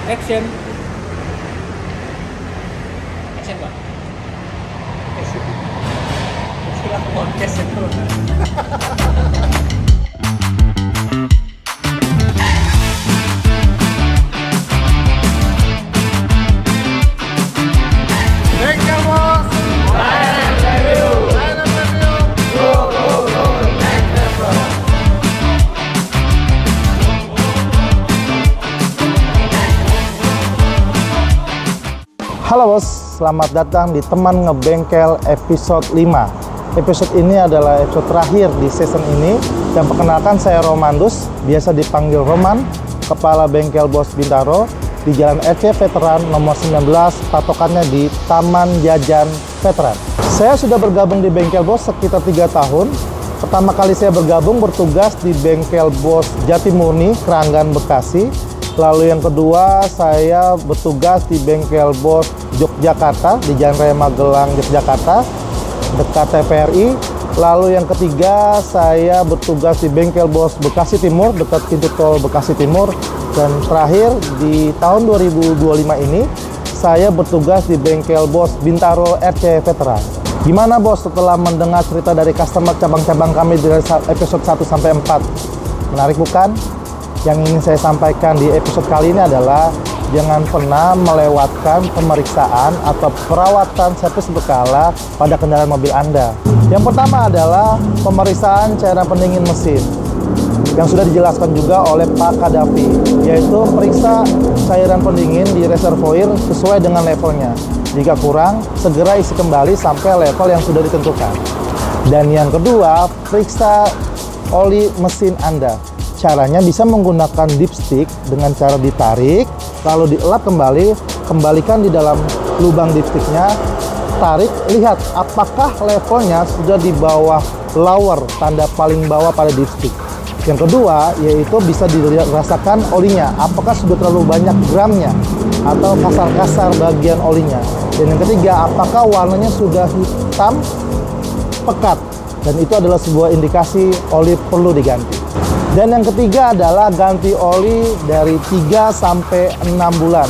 Action. Action, Bang. Istilah podcast itu. Bengkel Bos. Halo bos, selamat datang di Teman Ngebengkel episode 5. Episode ini adalah episode terakhir di season ini. Dan perkenalkan, saya Romandus, biasa dipanggil Roman, Kepala Bengkel Bos Bintaro di Jalan RC Veteran nomor 19, patokannya di Taman Jajan Veteran. Saya sudah bergabung di Bengkel Bos sekitar 3 tahun. Pertama kali saya bergabung bertugas di Bengkel Bos Jatimurni, Keranggan, Bekasi. Lalu yang kedua, saya bertugas di Bengkel Bos Yogyakarta di Jalan Raya Magelang, Yogyakarta, dekat TVRI. Lalu yang ketiga, saya bertugas di Bengkel Bos Bekasi Timur, dekat pintu tol Bekasi Timur. Dan terakhir, di tahun 2025 ini, saya bertugas di Bengkel Bos Bintaro RC Veteran. Gimana bos setelah mendengar cerita dari customer cabang-cabang kami dari episode 1 sampai 4? Menarik bukan? Yang ingin saya sampaikan di episode kali ini adalah jangan pernah melewatkan pemeriksaan atau perawatan servis berkala pada kendaraan mobil Anda. Yang pertama adalah pemeriksaan cairan pendingin mesin yang sudah dijelaskan juga oleh Pak Kadafi, yaitu periksa cairan pendingin di reservoir sesuai dengan levelnya. Jika kurang, segera isi kembali sampai level yang sudah ditentukan. Dan yang kedua, periksa oli mesin Anda. Caranya bisa menggunakan dipstick dengan cara ditarik, lalu dielap kembali, kembalikan di dalam lubang dipsticknya, tarik, lihat apakah levelnya sudah di bawah lower, tanda paling bawah pada dipstick. Yang kedua, yaitu bisa dirasakan olinya, apakah sudah terlalu banyak gramnya, atau kasar-kasar bagian olinya. Dan yang ketiga, apakah warnanya sudah hitam, pekat, dan itu adalah sebuah indikasi oli perlu diganti. Dan yang ketiga adalah ganti oli dari 3 sampai 6 bulan.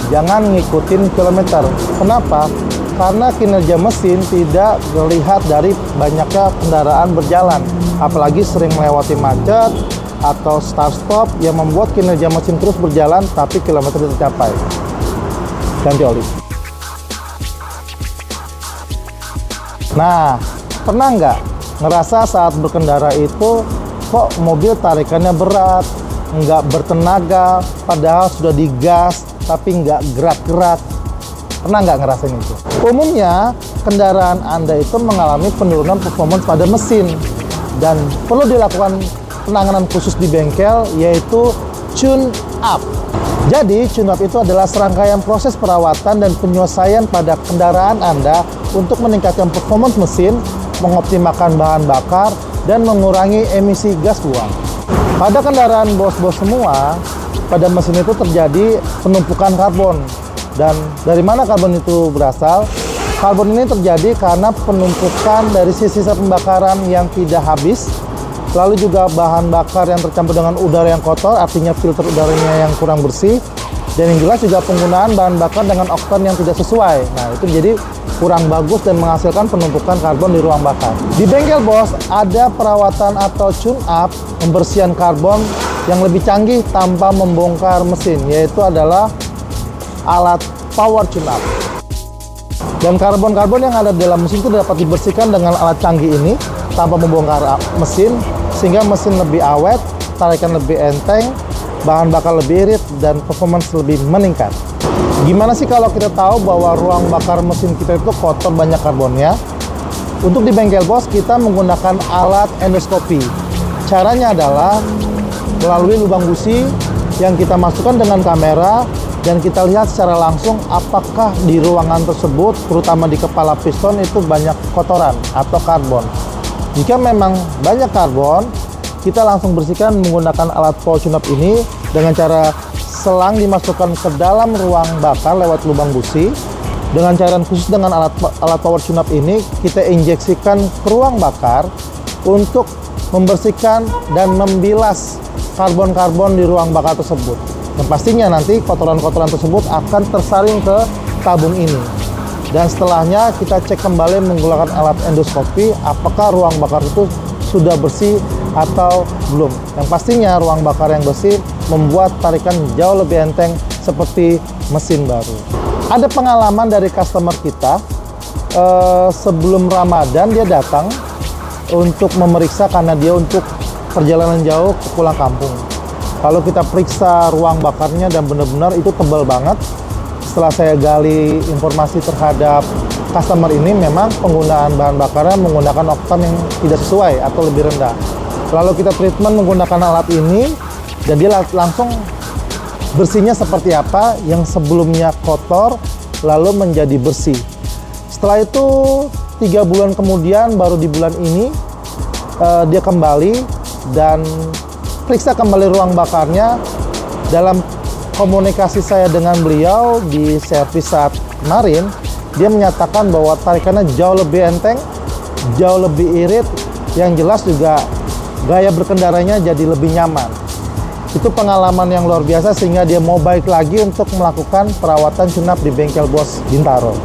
Jangan ngikutin kilometer. Kenapa? Karena kinerja mesin tidak terlihat dari banyaknya kendaraan berjalan. Apalagi sering melewati macet atau start-stop yang membuat kinerja mesin terus berjalan tapi kilometer tidak tercapai. Ganti oli. Nah, pernah nggak ngerasa saat berkendara itu kok mobil tarikannya berat, nggak bertenaga, padahal sudah digas, tapi nggak gerak-gerak? Pernah nggak ngerasain itu? Umumnya, kendaraan Anda itu mengalami penurunan performance pada mesin, dan perlu dilakukan penanganan khusus di bengkel, yaitu tune up. Jadi, tune up itu adalah serangkaian proses perawatan dan penyelesaian pada kendaraan Anda untuk meningkatkan performance mesin, mengoptimalkan bahan bakar, dan mengurangi emisi gas buang. Pada kendaraan bos-bos semua, pada mesin itu terjadi penumpukan karbon. Dan dari mana karbon itu berasal? Karbon ini terjadi karena penumpukan dari sisa pembakaran yang tidak habis, lalu juga bahan bakar yang tercampur dengan udara yang kotor, artinya filter udaranya yang kurang bersih, dan yang jelas juga penggunaan bahan bakar dengan oktan yang tidak sesuai. Nah, itu jadi kurang bagus dan menghasilkan penumpukan karbon di ruang bakar. Di bengkel bos ada perawatan atau tune up, pembersihan karbon yang lebih canggih tanpa membongkar mesin, yaitu adalah alat power tune up. Dan karbon-karbon yang ada di dalam mesin itu dapat dibersihkan dengan alat canggih ini tanpa membongkar mesin, sehingga mesin lebih awet, tarikan lebih enteng, bahan bakar lebih irit, dan performance lebih meningkat. Gimana sih kalau kita tahu bahwa ruang bakar mesin kita itu kotor, banyak karbonnya? Untuk di bengkel bos, kita menggunakan alat endoskopi. Caranya adalah melalui lubang busi yang kita masukkan dengan kamera, dan kita lihat secara langsung apakah di ruangan tersebut, terutama di kepala piston, itu banyak kotoran atau karbon. Jika memang banyak karbon, kita langsung bersihkan menggunakan alat power tune up ini dengan cara selang dimasukkan ke dalam ruang bakar lewat lubang busi. Dengan cairan khusus dengan alat power tune up ini, kita injeksikan ke ruang bakar untuk membersihkan dan membilas karbon-karbon di ruang bakar tersebut. Dan pastinya nanti kotoran-kotoran tersebut akan tersaring ke tabung ini. Dan setelahnya kita cek kembali menggunakan alat endoskopi apakah ruang bakar itu sudah bersih atau belum. Yang pastinya ruang bakar yang bersih membuat tarikan jauh lebih enteng seperti mesin baru. Ada pengalaman dari customer kita, sebelum Ramadan dia datang untuk memeriksa karena dia untuk perjalanan jauh ke pulang kampung. Kalau kita periksa ruang bakarnya dan benar-benar itu tebal banget. Setelah saya gali informasi terhadap customer ini, memang penggunaan bahan bakarnya menggunakan oktan yang tidak sesuai atau lebih rendah. Lalu kita treatment menggunakan alat ini dan dia langsung bersihnya seperti apa, yang sebelumnya kotor lalu menjadi bersih. Setelah itu 3 bulan kemudian, baru di bulan ini dia kembali dan periksa kembali ruang bakarnya. Dalam komunikasi saya dengan beliau di servis saat kemarin, dia menyatakan bahwa tarikannya jauh lebih enteng, jauh lebih irit, yang jelas juga gaya berkendaranya jadi lebih nyaman. Itu pengalaman yang luar biasa sehingga dia mau balik lagi untuk melakukan perawatan tune-up di bengkel Bos Bintaro.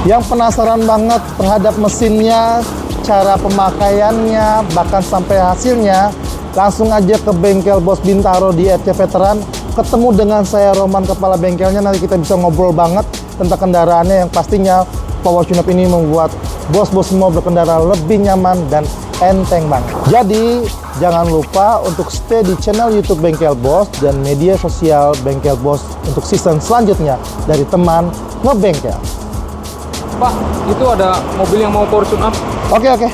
Yang penasaran banget terhadap mesinnya, cara pemakaiannya, bahkan sampai hasilnya, langsung aja ke bengkel Bos Bintaro di RC Veteran. Ketemu dengan saya Roman, kepala bengkelnya, nanti kita bisa ngobrol banget tentang kendaraannya yang pastinya power tune-up ini membuat bos-bos semua berkendara lebih nyaman dan enteng banget. Jadi jangan lupa untuk stay di channel YouTube Bengkel Bos dan media sosial Bengkel Bos untuk season selanjutnya dari teman ngebengkel. Pak, itu ada mobil yang mau power tune up. Oke.